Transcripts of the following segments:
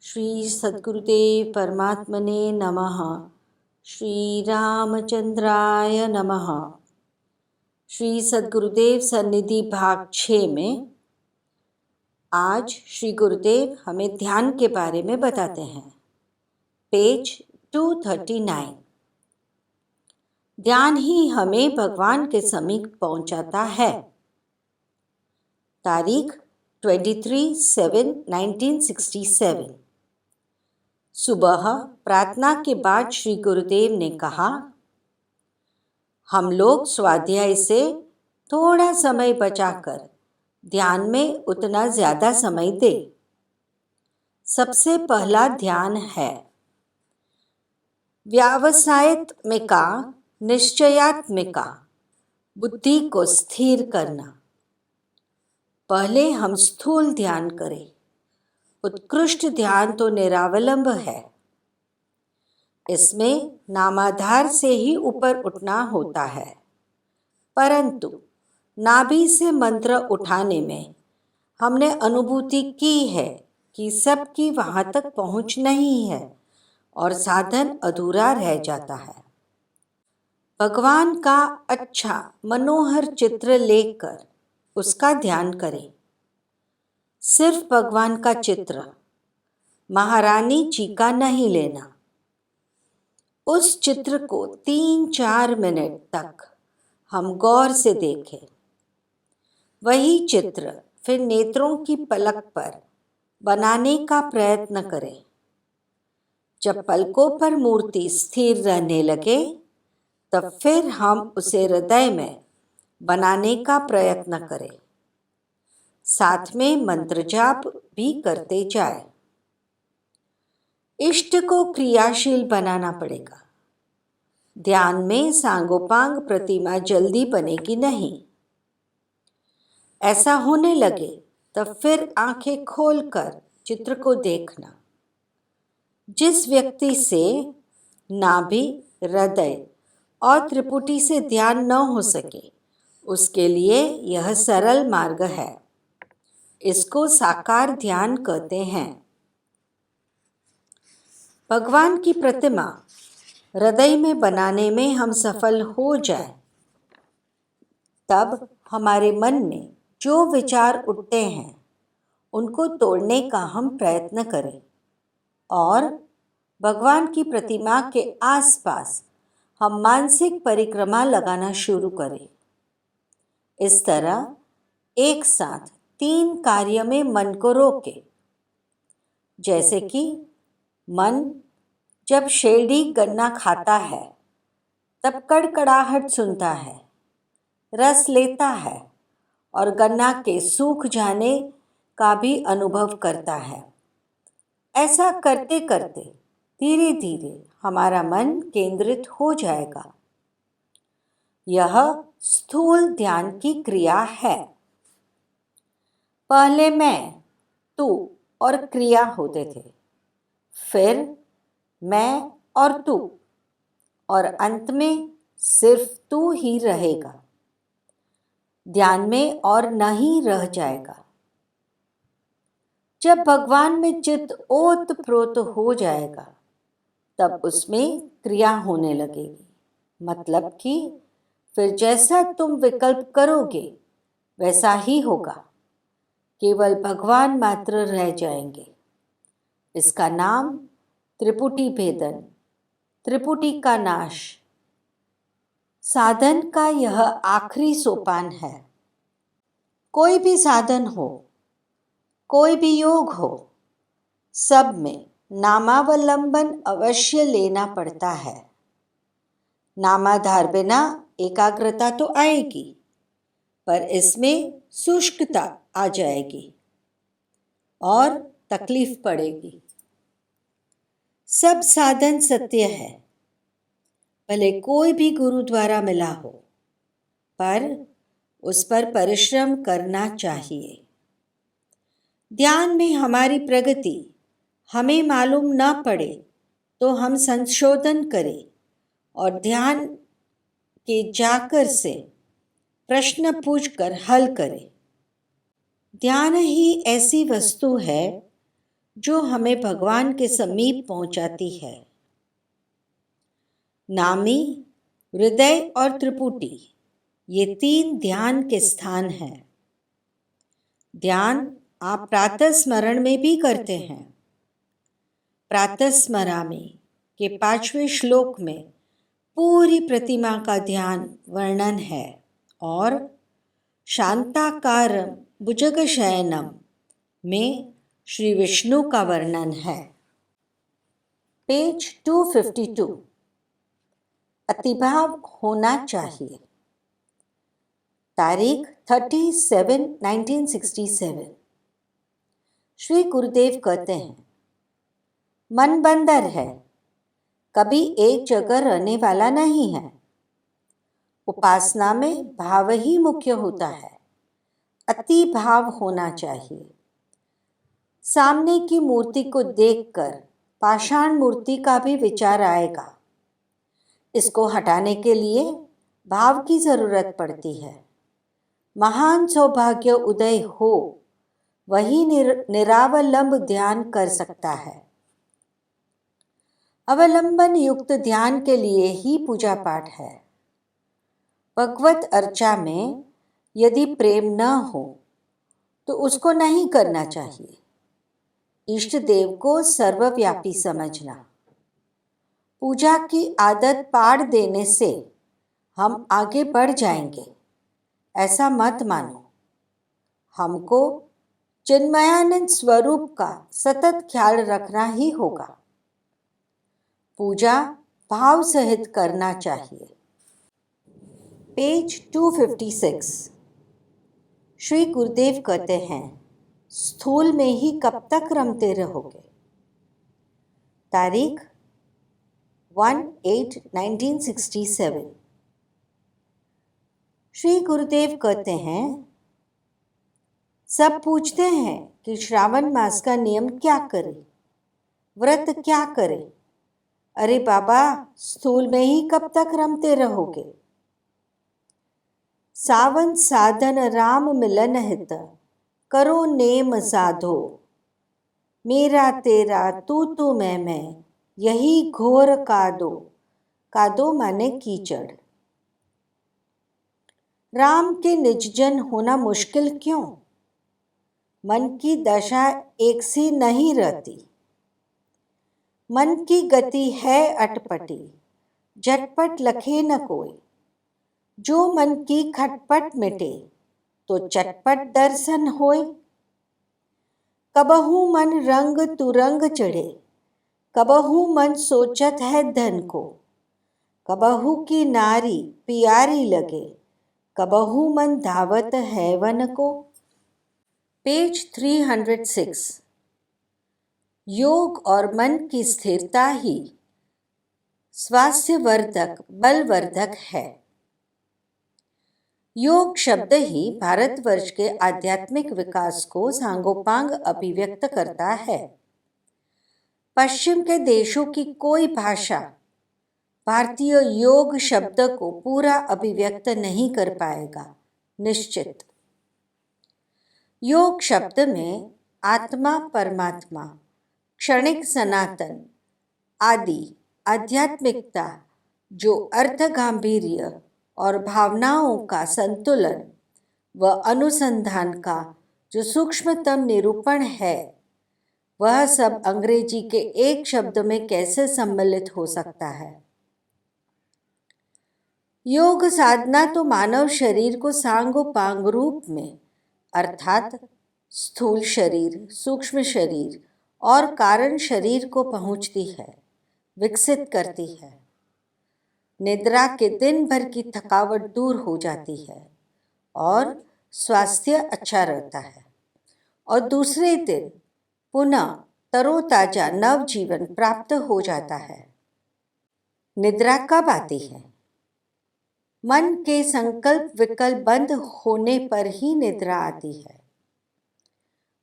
श्री सद्गुरुदेव परमात्मने नमः। श्री रामचंद्राय नमः। श्री सद्गुरुदेव सन्निधि भाग 6 में आज श्री गुरुदेव हमें ध्यान के बारे में बताते हैं। पेज 239। ध्यान ही हमें भगवान के समीप पहुंचाता है। तारीख 23/7/1967। सुबह प्रार्थना के बाद श्री गुरुदेव ने कहा, हम लोग स्वाध्याय से थोड़ा समय बचाकर ध्यान में उतना ज़्यादा समय दें। सबसे पहला ध्यान है व्यावसायित्मिका निश्चयात्मिका बुद्धि को स्थिर करना। पहले हम स्थूल ध्यान करें। उत्कृष्ट ध्यान तो निरावलंब है। इसमें नामाधार से ही ऊपर उठना होता है, परंतु नाभि से मंत्र उठाने में हमने अनुभूति की है कि सबकी वहाँ तक पहुँच नहीं है और साधन अधूरा रह जाता है। भगवान का अच्छा मनोहर चित्र लेकर उसका ध्यान करें। सिर्फ भगवान का चित्र, महारानी जी का नहीं लेना। उस चित्र को 3-4 मिनट तक हम गौर से देखें। वही चित्र फिर नेत्रों की पलक पर बनाने का प्रयत्न करें। जब पलकों पर मूर्ति स्थिर रहने लगे तब फिर हम उसे हृदय में बनाने का प्रयत्न करें। साथ में मंत्र जाप भी करते जाए। इष्ट को क्रियाशील बनाना पड़ेगा। ध्यान में सांगोपांग प्रतिमा जल्दी बनेगी नहीं। ऐसा होने लगे तब फिर आंखें खोलकर चित्र को देखना। जिस व्यक्ति से नाभि, हृदय और त्रिपुटी से ध्यान न हो सके, उसके लिए यह सरल मार्ग है। इसको साकार ध्यान कहते हैं। भगवान की प्रतिमा हृदय में बनाने में हम सफल हो जाए तब हमारे मन में जो विचार उठते हैं उनको तोड़ने का हम प्रयत्न करें और भगवान की प्रतिमा के आसपास हम मानसिक परिक्रमा लगाना शुरू करें। इस तरह एक साथ 3 कार्य में मन को रोके। जैसे कि मन जब शेरडी गन्ना खाता है तब कड़कड़ाहट सुनता है, रस लेता है और गन्ना के सूख जाने का भी अनुभव करता है। ऐसा करते करते धीरे धीरे हमारा मन केंद्रित हो जाएगा। यह स्थूल ध्यान की क्रिया है। पहले मैं, तू और क्रिया होते थे, फिर मैं और तू, और अंत में सिर्फ तू ही रहेगा। ध्यान में और नहीं रह जाएगा। जब भगवान में चित्त ओत प्रोत हो जाएगा तब उसमें क्रिया होने लगेगी। मतलब कि फिर जैसा तुम विकल्प करोगे वैसा ही होगा। केवल भगवान मात्र रह जाएंगे। इसका नाम त्रिपुटी भेदन, त्रिपुटी का नाश, साधन का यह आखिरी सोपान है। कोई भी साधन हो, कोई भी योग हो, सब में नामावलंबन अवश्य लेना पड़ता है। नामाधार बिना एकाग्रता तो आएगी, पर इसमें शुष्कता आ जाएगी और तकलीफ पड़ेगी। सब साधन सत्य है, भले कोई भी गुरु द्वारा मिला हो, पर उस पर परिश्रम करना चाहिए। ध्यान में हमारी प्रगति हमें मालूम न पड़े तो हम संशोधन करें और ध्यान के जाकर से प्रश्न पूछकर हल करें। ध्यान ही ऐसी वस्तु है जो हमें भगवान के समीप पहुंचाती है। नामी, हृदय और त्रिपुटी ये 3 ध्यान के स्थान हैं। ध्यान आप प्रातः स्मरण में भी करते हैं। प्रातः स्मरामि के 5वें श्लोक में पूरी प्रतिमा का ध्यान वर्णन है और शांताकारं भुजगशयनम में श्री विष्णु का वर्णन है। पेज 252 अतिभाव होना चाहिए। तारीख 30/7/1967। श्री गुरुदेव कहते हैं, मन बंदर है, कभी एक जगह रहने वाला नहीं है। उपासना में भाव ही मुख्य होता है। अति भाव होना चाहिए। सामने की मूर्ति को देखकर पाषाण मूर्ति का भी विचार आएगा। इसको हटाने के लिए भाव की जरूरत पड़ती है। महान सौभाग्य उदय हो वही निरावलंब ध्यान कर सकता है। अवलंबन युक्त ध्यान के लिए ही पूजा पाठ है। भगवत अर्चा में यदि प्रेम न हो तो उसको नहीं करना चाहिए। इष्ट देव को सर्वव्यापी समझना। पूजा की आदत पाड़ देने से हम आगे बढ़ जाएंगे, ऐसा मत मानो। हमको चिन्मयानंद स्वरूप का सतत ख्याल रखना ही होगा। पूजा भाव सहित करना चाहिए। पेज 256 श्री गुरुदेव कहते हैं, स्थूल में ही कब तक रमते रहोगे। तारीख 1/8/1967। श्री गुरुदेव कहते हैं, सब पूछते हैं कि श्रावण मास का नियम क्या करें, व्रत क्या करें। अरे बाबा, स्थूल में ही कब तक रमते रहोगे। सावन साधन राम मिलन हित, करो नेम साधो। मेरा तेरा तू तू मैं, यही घोर कादो। कादो माने कीचड़। राम के निजजन होना मुश्किल क्यों। मन की दशा एक सी नहीं रहती। मन की गति है अटपटी, झटपट लखे न कोई। जो मन की खटपट मिटे, तो चटपट दर्शन होय। कबहू मन रंग तुरंग चढ़े, कबहू मन सोचत है धन को। कबहू की नारी प्यारी लगे, कबहू मन धावत है वन को। पेज 306 योग और मन की स्थिरता ही स्वास्थ्यवर्धक बलवर्धक है। योग शब्द ही भारतवर्ष के आध्यात्मिक विकास को सांगोपांग अभिव्यक्त करता है। पश्चिम के देशों की कोई भाषा भारतीय योग शब्द को पूरा अभिव्यक्त नहीं कर पाएगा, निश्चित। योग शब्द में आत्मा, परमात्मा, क्षणिक सनातन आदि आध्यात्मिकता, जो अर्थ गांभीर्य और भावनाओं का संतुलन व अनुसंधान का जो सूक्ष्मतम निरूपण है, वह सब अंग्रेजी के एक शब्द में कैसे सम्मिलित हो सकता है। योग साधना तो मानव शरीर को सांगोपांग रूप में, अर्थात स्थूल शरीर, सूक्ष्म शरीर और कारण शरीर को पहुंचती है, विकसित करती है। निद्रा के दिन भर की थकावट दूर हो जाती है और स्वास्थ्य अच्छा रहता है और दूसरे दिन पुनः तरोताजा नव जीवन प्राप्त हो जाता है। निद्रा कब आती है? मन के संकल्प विकल्प बंद होने पर ही निद्रा आती है।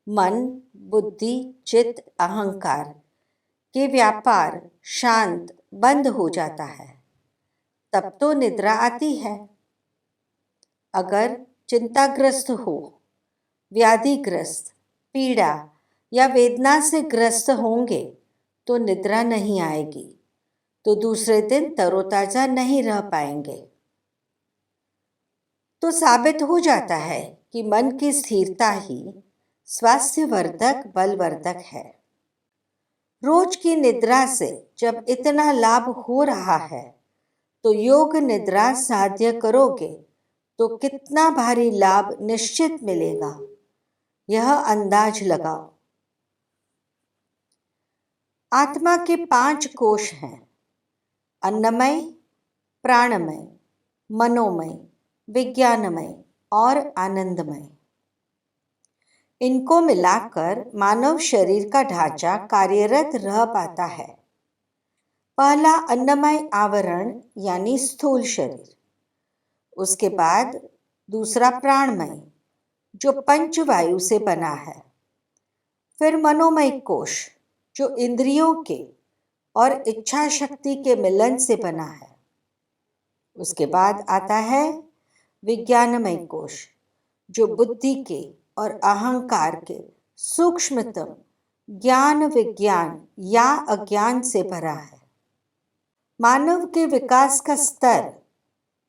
मन, बुद्धि, चित्त, अहंकार के व्यापार शांत बंद हो जाता है, तब तो निद्रा आती है। अगर चिंताग्रस्त हो, व्याधिग्रस्त, पीड़ा या वेदना से ग्रस्त होंगे तो निद्रा नहीं आएगी, तो दूसरे दिन तरोताजा नहीं रह पाएंगे। तो साबित हो जाता है कि मन की स्थिरता ही स्वास्थ्यवर्धक बलवर्धक है। रोज की निद्रा से जब इतना लाभ हो रहा है तो योग निद्रा साध्य करोगे तो कितना भारी लाभ निश्चित मिलेगा, यह अंदाज लगाओ। आत्मा के 5 कोश हैं: अन्नमय, प्राणमय, मनोमय, विज्ञानमय और आनंदमय। इनको मिलाकर मानव शरीर का ढांचा कार्यरत रह पाता है। पहला अन्नमय आवरण यानी स्थूल शरीर, उसके बाद दूसरा प्राणमय जो पंचवायु से बना है, फिर मनोमय कोश जो इंद्रियों के और इच्छा शक्ति के मिलन से बना है, उसके बाद आता है विज्ञानमय कोश जो बुद्धि के और अहंकार के सूक्ष्मतम ज्ञान विज्ञान या अज्ञान से भरा है। मानव के विकास का स्तर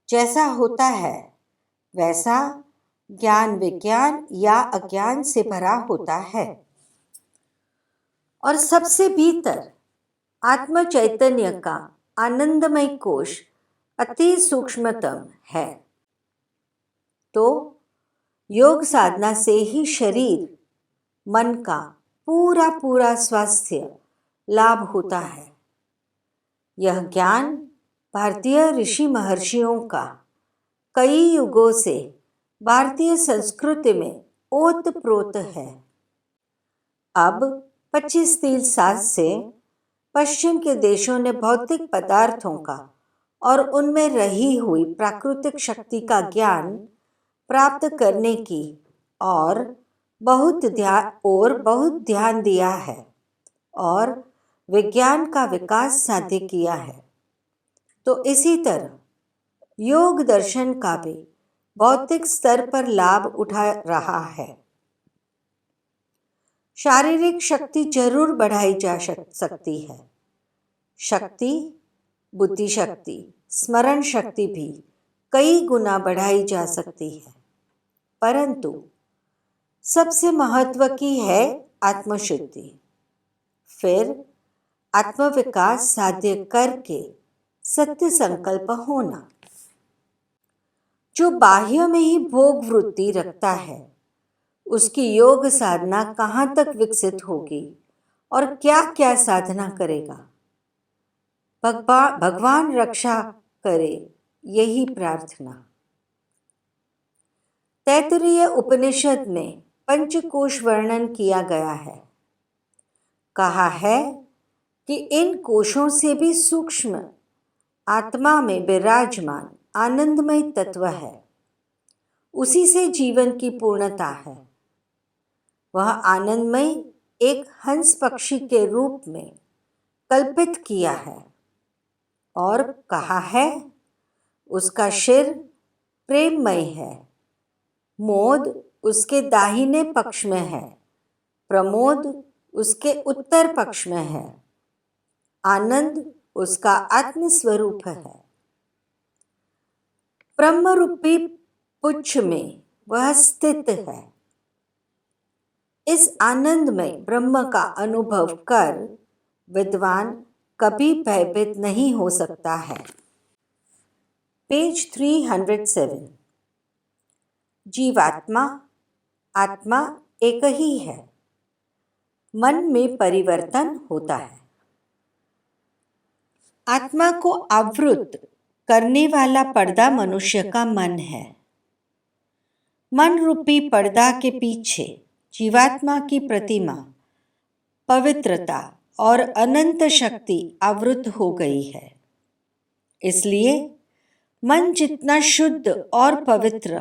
जैसा होता है वैसा ज्ञान विज्ञान या अज्ञान से भरा होता है। और सबसे भीतर आत्म चैतन्य का आनंदमय कोश अति सूक्ष्मतम है। तो योग साधना से ही शरीर मन का पूरा पूरा स्वास्थ्य लाभ होता है। यह ज्ञान भारतीय ऋषि महर्षियों का कई युगों से भारतीय संस्कृति में ओतप्रोत है। अब 25-30 साल से पश्चिम के देशों ने भौतिक पदार्थों का और उनमें रही हुई प्राकृतिक शक्ति का ज्ञान प्राप्त करने की और बहुत ध्यान दिया है और विज्ञान का विकास साध्य किया है। तो इसी तरह योग दर्शन का भी भौतिक स्तर पर लाभ उठा रहा है। शारीरिक शक्ति जरूर बढ़ाई जा सकती है। शक्ति, बुद्धि शक्ति, स्मरण शक्ति भी कई गुना बढ़ाई जा सकती है, परंतु सबसे महत्व की है आत्मशुद्धि, फिर आत्मविकास साध्य करके सत्य संकल्प होना। जो बाह्य में ही भोग वृत्ति रखता है उसकी योग साधना कहाँ तक विकसित होगी और क्या क्या साधना करेगा। भगवान रक्षा करे, यही प्रार्थना। तैत्तिरीय उपनिषद में पंचकोश वर्णन किया गया है। कहा है कि इन कोशों से भी सूक्ष्म आत्मा में विराजमान आनंदमय तत्व है, उसी से जीवन की पूर्णता है। वह आनंदमय एक हंस पक्षी के रूप में कल्पित किया है और कहा है उसका सिर प्रेममय है, मोद उसके दाहिने पक्ष में है, प्रमोद उसके उत्तर पक्ष में है, आनंद उसका आत्म स्वरूप है। ब्रह्म रूपी पुच्छ में वह स्थित है। इस आनंद में ब्रह्म का अनुभव कर विद्वान कभी भयभीत नहीं हो सकता है। पेज 307। जीवात्मा आत्मा एक ही है, मन में परिवर्तन होता है। आत्मा को आवृत करने वाला पर्दा मनुष्य का मन है। मन रूपी पर्दा के पीछे जीवात्मा की प्रतिमा, पवित्रता और अनंत शक्ति आवृत हो गई है। इसलिए मन जितना शुद्ध और पवित्र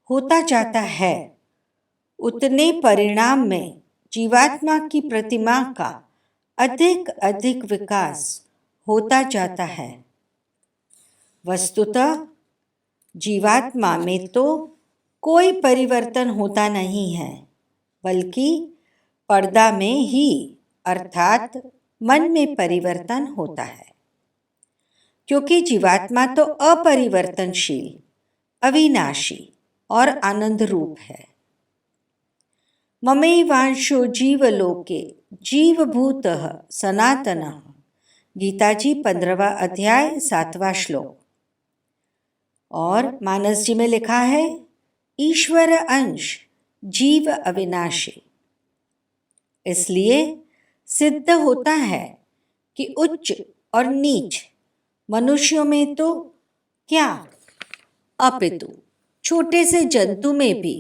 होता जाता है, उतने परिणाम में जीवात्मा की प्रतिमा का अधिक अधिक विकास होता जाता है। वस्तुतः जीवात्मा में तो कोई परिवर्तन होता नहीं है, बल्कि पर्दा में ही अर्थात मन में परिवर्तन होता है, क्योंकि जीवात्मा तो अपरिवर्तनशील, अविनाशी और आनंद रूप है। ममैवांशो जीवलोके जीवभूतः सनातनः, गीता जी 15वां अध्याय 7वां श्लोक। और मानस जी में लिखा है, ईश्वर अंश जीव अविनाशी। इसलिए सिद्ध होता है कि उच्च और नीच मनुष्यों में तो क्या, अपितु छोटे से जंतु में भी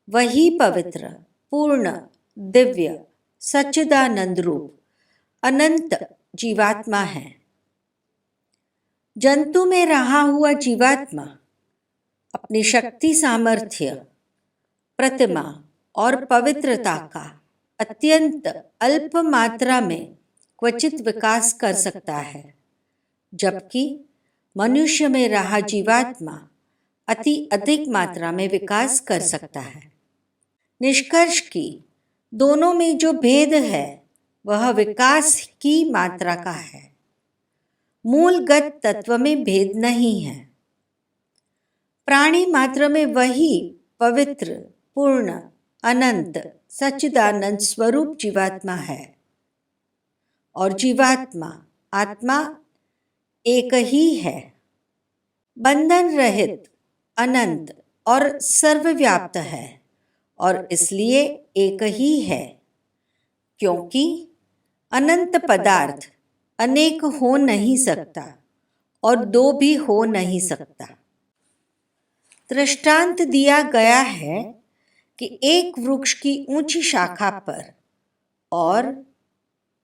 वही पवित्र, पूर्ण, दिव्य, सच्चिदानंद रूप अनंत जीवात्मा है। जंतु में रहा हुआ जीवात्मा अपनी शक्ति, सामर्थ्य, प्रतिमा और पवित्रता का अत्यंत अल्प मात्रा में क्वचित विकास कर सकता है, जबकि मनुष्य में रहा जीवात्मा अति अधिक मात्रा में विकास कर सकता है। निष्कर्ष की दोनों में जो भेद है वह विकास की मात्रा का है, मूलगत तत्व में भेद नहीं है। प्राणी मात्र में वही पवित्र, पूर्ण, अनंत, सच्चिदानंद स्वरूप जीवात्मा है और जीवात्मा आत्मा एक ही है, बंधन रहित, अनंत और सर्वव्याप्त है और इसलिए एक ही है, क्योंकि अनंत पदार्थ अनेक हो नहीं सकता और दो भी हो नहीं सकता। दृष्टांत दिया गया है कि एक वृक्ष की ऊंची शाखा पर और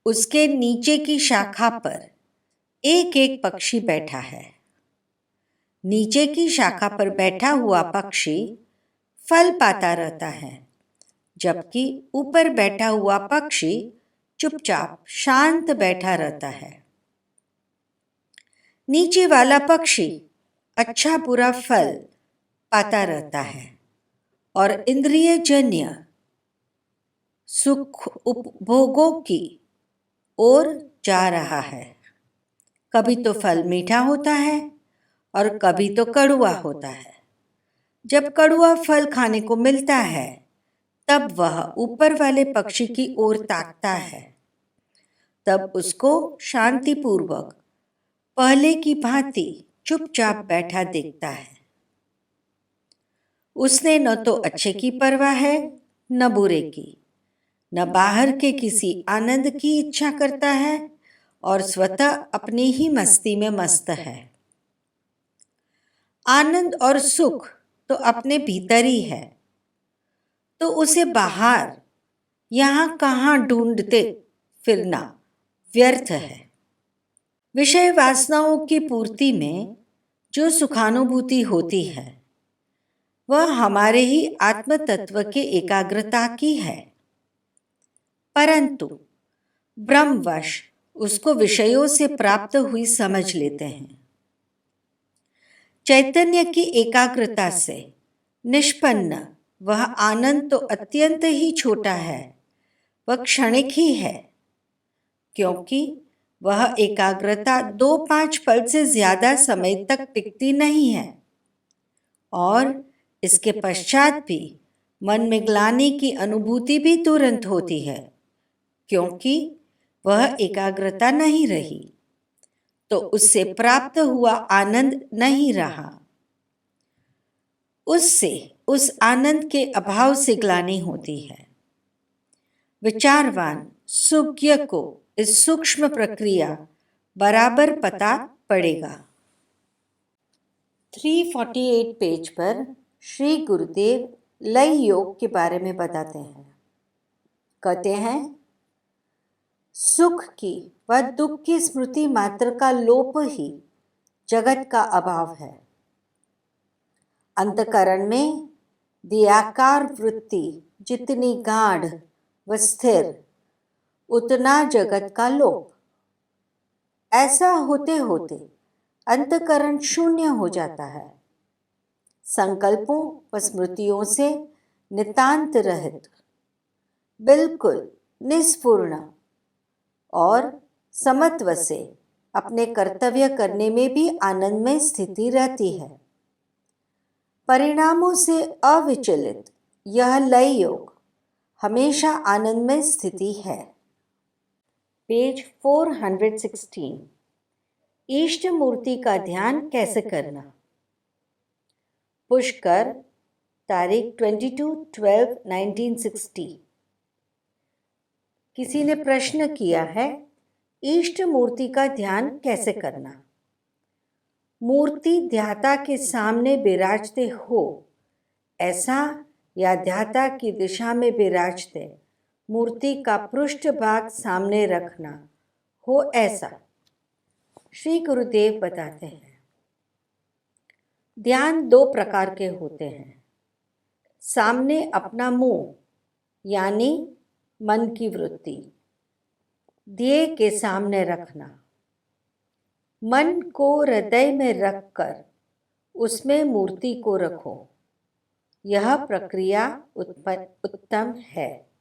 उसके नीचे की शाखा पर एक एक पक्षी बैठा है। नीचे की शाखा पर बैठा हुआ पक्षी फल पाता रहता है, जबकि ऊपर बैठा हुआ पक्षी चुपचाप शांत बैठा रहता है। नीचे वाला पक्षी अच्छा बुरा फल पाता रहता है और इंद्रिय जन्य सुख उपभोगों की ओर जा रहा है। कभी तो फल मीठा होता है और कभी तो कड़वा होता है। जब कड़वा फल खाने को मिलता है तब वह ऊपर वाले पक्षी की ओर ताकता है, तब उसको शांतिपूर्वक पहले की भांति चुपचाप बैठा देखता है। उसने न तो अच्छे की परवाह है न बुरे की, न बाहर के किसी आनंद की इच्छा करता है और स्वतः अपनी ही मस्ती में मस्त है। आनंद और सुख तो अपने भीतर ही है, तो उसे बाहर यहाँ कहाँ ढूंढते फिरना व्यर्थ है। विषय वासनाओं की पूर्ति में जो सुखानुभूति होती है वह हमारे ही आत्म तत्व के एकाग्रता की है, परंतु ब्रह्मवश उसको विषयों से प्राप्त हुई समझ लेते हैं। चैतन्य की एकाग्रता से निष्पन्न वह आनंद तो अत्यंत ही छोटा है, वह क्षणिक ही है, क्योंकि वह एकाग्रता 2-5 पल से ज्यादा समय तक टिकती नहीं है और इसके पश्चात भी मन में ग्लानि की अनुभूति भी तुरंत होती है, क्योंकि वह एकाग्रता नहीं रही तो उससे प्राप्त हुआ आनंद नहीं रहा। उससे उस आनंद के अभाव से ग्लानि होती है। विचारवान सुज्ञ को इस सूक्ष्म प्रक्रिया बराबर पता पड़ेगा। 348 पेज पर श्री गुरुदेव लय योग के बारे में बताते हैं। कहते हैं, सुख की व दुख की स्मृति मात्र का लोप ही जगत का अभाव है। अंतकरण में देहाकार वृत्ति जितनी गाढ़ व स्थिर उतना जगत का लोप। ऐसा होते होते अंतकरण शून्य हो जाता है, संकल्पों व स्मृतियों से नितांत रहित, बिल्कुल निस्फुर्ण और समत्व से अपने कर्तव्य करने में भी आनंदमय स्थिति रहती है। परिणामों से अविचलित यह लय योग हमेशा आनंदमय स्थिति है। पेज 416। इष्ट मूर्ति का ध्यान कैसे करना। पुष्कर, तारीख 22/12/1960। किसी ने प्रश्न किया है, इष्ट मूर्ति का ध्यान कैसे करना। मूर्ति ध्याता के सामने विराजते हो ऐसा या ध्याता की दिशा में विराजते मूर्ति का पृष्ठ भाग सामने रखना हो ऐसा श्री गुरुदेव बताते हैं। ध्यान दो प्रकार के होते हैं। सामने अपना मुंह यानी मन की वृत्ति दिए के सामने रखना। मन को हृदय में रखकर उसमें मूर्ति को रखो। यह प्रक्रिया उत्तम है।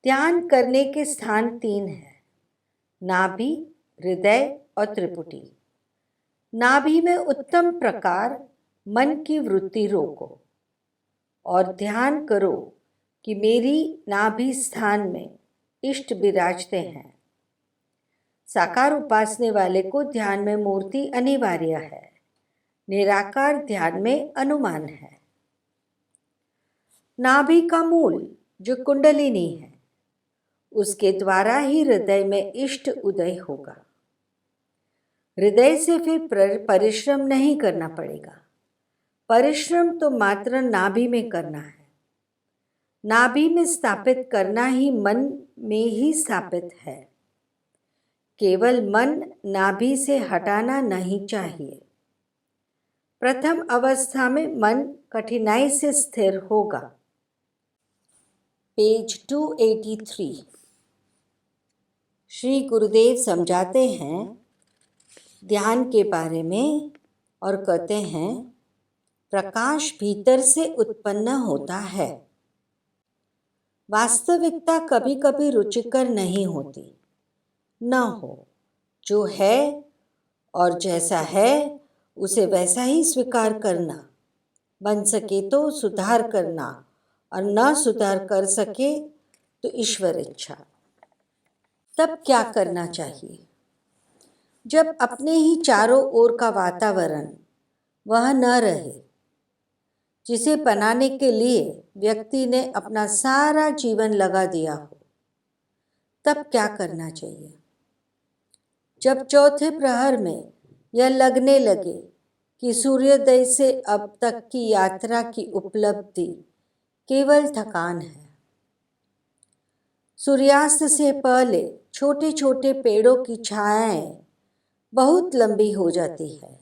ध्यान करने के स्थान 3 हैं, नाभि, हृदय और त्रिपुटी। नाभि में उत्तम प्रकार मन की वृत्ति रोको और ध्यान करो कि मेरी नाभि स्थान में इष्ट विराजते हैं। साकार उपासने वाले को ध्यान में मूर्ति अनिवार्य है, निराकार ध्यान में अनुमान है। नाभि का मूल जो कुंडलिनी है, उसके द्वारा ही हृदय में इष्ट उदय होगा। हृदय से फिर परिश्रम नहीं करना पड़ेगा। परिश्रम तो मात्र नाभि में करना है। नाभि में स्थापित करना ही मन में ही स्थापित है। केवल मन नाभि से हटाना नहीं चाहिए। प्रथम अवस्था में मन कठिनाई से स्थिर होगा। पेज 283। श्री गुरुदेव समझाते हैं ध्यान के बारे में और कहते हैं, प्रकाश भीतर से उत्पन्न होता है। वास्तविकता कभी कभी रुचिकर नहीं होती। न हो, जो है और जैसा है उसे वैसा ही स्वीकार करना। बन सके तो सुधार करना और न सुधार कर सके तो ईश्वर इच्छा। तब क्या करना चाहिए। जब अपने ही चारों ओर का वातावरण वह न रहे जिसे बनाने के लिए व्यक्ति ने अपना सारा जीवन लगा दिया हो, तब क्या करना चाहिए। जब चौथे प्रहर में यह लगने लगे कि सूर्योदय से अब तक की यात्रा की उपलब्धि केवल थकान है। सूर्यास्त से पहले छोटे छोटे पेड़ों की छायाएं बहुत लंबी हो जाती है।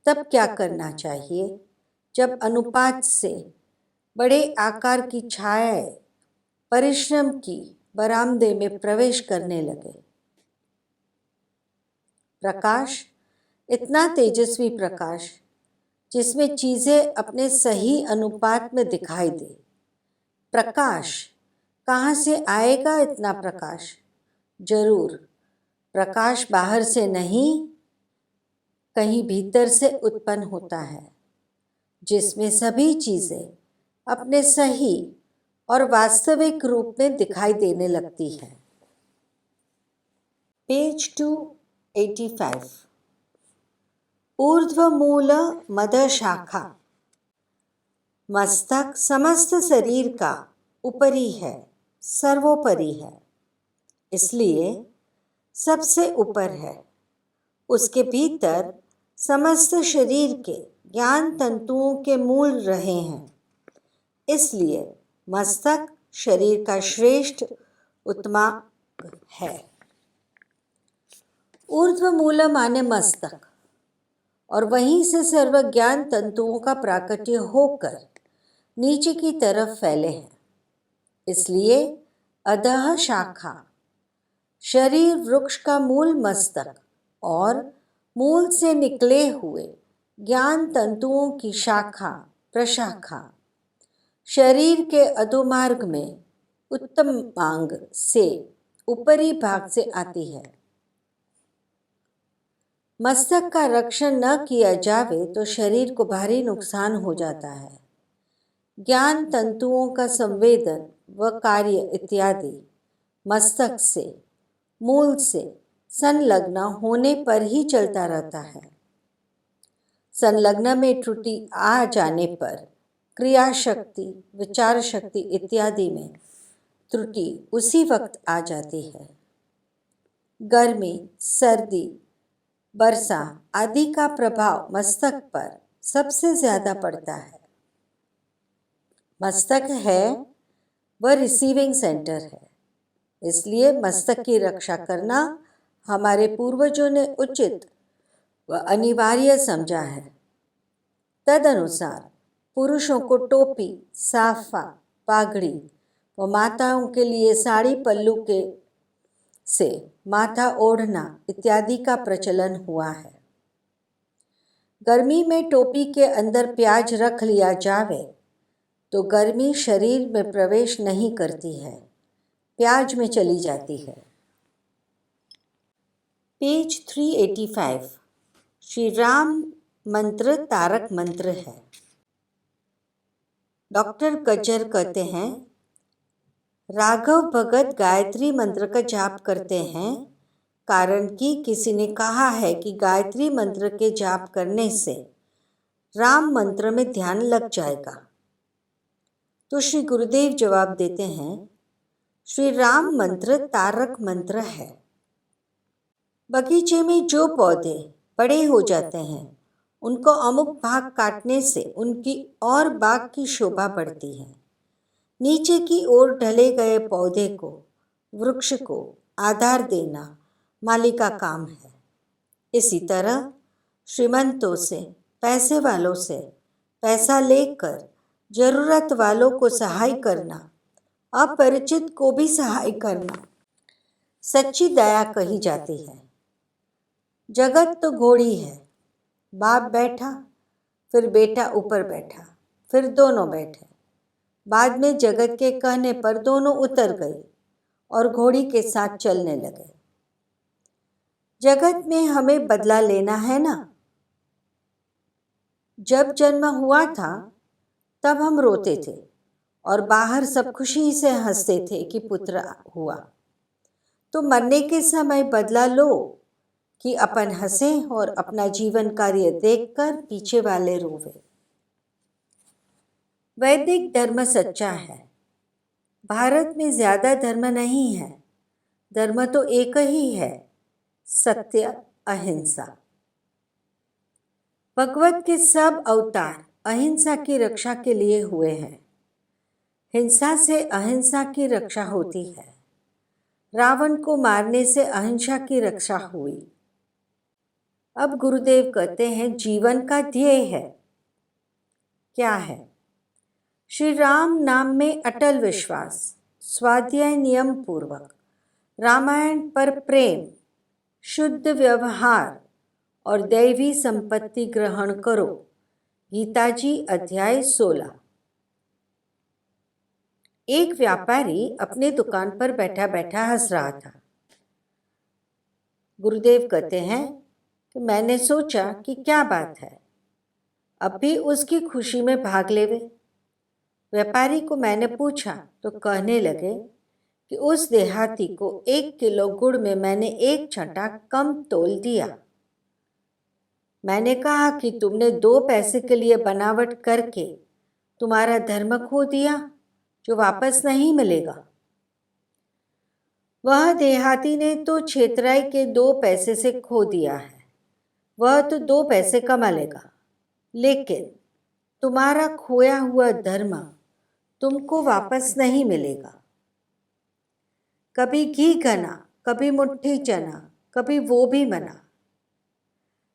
तब क्या करना चाहिए। जब अनुपात से बड़े आकार की छायाएं परिश्रम की बरामदे में प्रवेश करने लगे। प्रकाश, इतना तेजस्वी प्रकाश जिसमें चीजें अपने सही अनुपात में दिखाई दे। प्रकाश कहाँ से आएगा। इतना प्रकाश जरूर प्रकाश बाहर से नहीं, कहीं भीतर से उत्पन्न होता है, जिसमें सभी चीजें अपने सही और वास्तविक रूप में दिखाई देने लगती है। पेज 285। ऊर्ध्व मूल मध्य शाखा। मस्तक समस्त शरीर का ऊपरी है, सर्वोपरि है, इसलिए सबसे ऊपर है। उसके भीतर समस्त शरीर के ज्ञान तंतुओं के मूल रहे हैं, इसलिए मस्तक शरीर का श्रेष्ठ उत्तमा है। ऊर्ध्व मूल माने मस्तक, और वहीं से सर्व ज्ञान तंतुओं का प्राकट्य होकर नीचे की तरफ फैले हैं, इसलिए अधः शाखा। शरीर वृक्ष का मूल मस्तक और मूल से निकले हुए ज्ञान तंतुओं की शाखा प्रशाखा शरीर के अधोमार्ग में उत्तम मांग से ऊपरी भाग से आती है। मस्तक का रक्षण न किया जावे तो शरीर को भारी नुकसान हो जाता है। ज्ञान तंतुओं का संवेदन व कार्य इत्यादि मस्तक से मूल से संलग्न होने पर ही चलता रहता है। संलग्न में त्रुटि आ जाने पर क्रिया शक्ति, विचार शक्ति इत्यादि में त्रुटि उसी वक्त आ जाती है। गर्मी, सर्दी, वर्षा आदि का प्रभाव मस्तक पर सबसे ज्यादा पड़ता है। मस्तक है वह रिसीविंग सेंटर है, इसलिए मस्तक की रक्षा करना हमारे पूर्वजों ने उचित व अनिवार्य समझा है। तदनुसार पुरुषों को टोपी, साफा, पागड़ी व माताओं के लिए साड़ी, पल्लू के से माथा ओढ़ना इत्यादि का प्रचलन हुआ है। गर्मी में टोपी के अंदर प्याज रख लिया जावे तो गर्मी शरीर में प्रवेश नहीं करती है, प्याज में चली जाती है। पेज 385 श्री राम मंत्र तारक मंत्र है। डॉक्टर गज्जर कहते हैं, राघव भगत गायत्री मंत्र का जाप करते हैं कारण कि किसी ने कहा है कि गायत्री मंत्र के जाप करने से राम मंत्र में ध्यान लग जाएगा। तो श्री गुरुदेव जवाब देते हैं, श्री राम मंत्र तारक मंत्र है। बगीचे में जो पौधे बड़े हो जाते हैं उनको अमुक भाग काटने से उनकी और बाग की शोभा बढ़ती है। नीचे की ओर ढले गए पौधे को, वृक्ष को आधार देना माली का काम है। इसी तरह श्रीमंतों से, पैसे वालों से पैसा लेकर जरूरत वालों को सहाय करना, अपरिचित को भी सहाय करना सच्ची दया कही जाती है। जगत तो घोड़ी है, बाप बैठा, फिर बेटा ऊपर बैठा, फिर दोनों बैठे। बाद में जगत के कहने पर दोनों उतर गए और घोड़ी के साथ चलने लगे। जगत में हमें बदला लेना है ना। जब जन्म हुआ था तब हम रोते थे और बाहर सब खुशी से हंसते थे कि पुत्र हुआ। तो मरने के समय बदला लो कि अपन हंसे और अपना जीवन कार्य देखकर पीछे वाले रोवे। वैदिक धर्म सच्चा है। भारत में ज्यादा धर्म नहीं है, धर्म तो एक ही है, सत्य, अहिंसा। भगवत के सब अवतार अहिंसा की रक्षा के लिए हुए हैं। हिंसा से अहिंसा की रक्षा होती है। रावण को मारने से अहिंसा की रक्षा हुई। अब गुरुदेव कहते हैं, जीवन का ध्येय है क्या है? श्री राम नाम में अटल विश्वास, स्वाध्याय नियम पूर्वक, रामायण पर प्रेम, शुद्ध व्यवहार और दैवी संपत्ति ग्रहण करो। गीताजी अध्याय 16। एक व्यापारी अपने दुकान पर बैठा बैठा हंस रहा था। गुरुदेव कहते हैं कि मैंने सोचा कि क्या बात है, अब भी उसकी खुशी में भाग लेवे। व्यापारी को मैंने पूछा तो कहने लगे कि उस देहाती को 1 किलो गुड़ में मैंने 1 छंटा कम तोल दिया। मैंने कहा कि तुमने 2 पैसे के लिए बनावट करके तुम्हारा धर्म खो दिया जो वापस नहीं मिलेगा। वह देहाती ने तो छेतराई के 2 पैसे से खो दिया है, वह तो 2 पैसे कमा लेगा, लेकिन तुम्हारा खोया हुआ धर्म तुमको वापस नहीं मिलेगा। कभी घी घना, कभी मुट्ठी चना, कभी वो भी मना।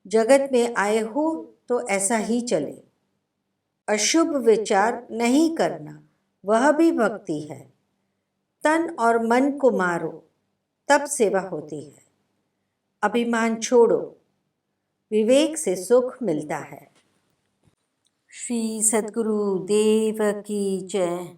जगत में आए हो तो ऐसा ही चले। अशुभ विचार नहीं करना, वह भी भक्ति है। तन और मन को मारो, तब सेवा होती है। अभिमान छोड़ो, विवेक से सुख मिलता है। श्री सद्गुरु देव की जय।